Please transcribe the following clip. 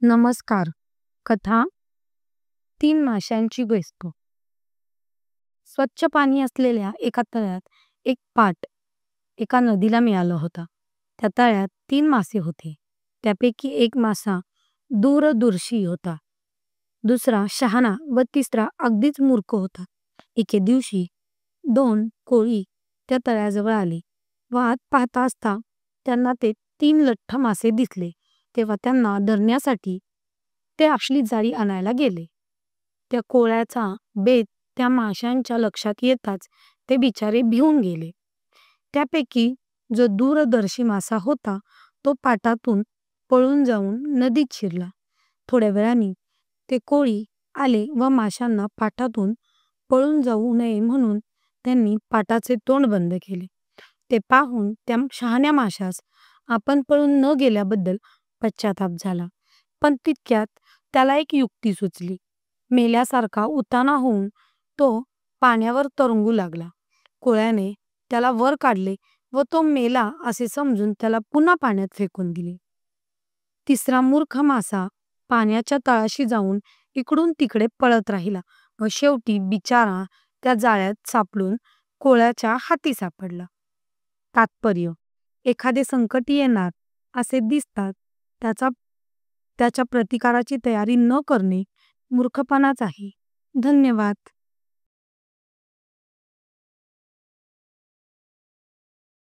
नमस्कार. कथा तीन माशांची बेस्तो. स्वच्छ पाणी असलेल्या एका तळ्यात एक पाट एका नदीला मिळालं होता. त्या तळ्यात तीन मासे होते. त्यापैकी एक मासा दूरदर्शी होता, दुसरा शहाणा व तिसरा अगदीच मूर्ख होता. एके दिवशी दोन कोळी त्या तळ्याजवळ आले व आत पाहता असता त्यांना ते तीन लठ्ठ मासे दिसले. तेव्हा त्यांना धरण्यासाठी ते आपली जाळी आणायला गेले. त्या कोळ्याचा बेत त्या माशांच्या लक्षात येताच ते बिचारे भिवून गेले. त्यापैकी जो दूरदर्शी मासा होता तो पाटातून पळून जाऊन नदीत शिरला. थोड्या वेळाने ते कोळी आले व माशांना पाटातून पळून जाऊ नये म्हणून त्यांनी पाटाचे तोंड बंद केले. ते पाहून त्या शहाण्या माशास आपण पळून न गेल्याबद्दल पश्चाताप झाला. पण तितक्यात त्याला एक युक्ती सुचली. मेल्यासारखा उताना होऊन तो पाण्यावर तरंगू लागला. कोळ्याने त्याला वर काढले व तो मेला असे समजून त्याला पुन्हा पाण्यात फेकून दिले. तिसरा मूर्ख मासा पाण्याच्या तळाशी जाऊन इकडून तिकडे पळत राहिला व शेवटी बिचारा त्या जाळ्यात सापडून कोळ्याच्या हाती सापडला. तात्पर्य: एखादे संकट येणार असे दिसतात त्याच्या प्रतिकाराची तयारी न करणे मूर्खपणाच आहे. धन्यवाद.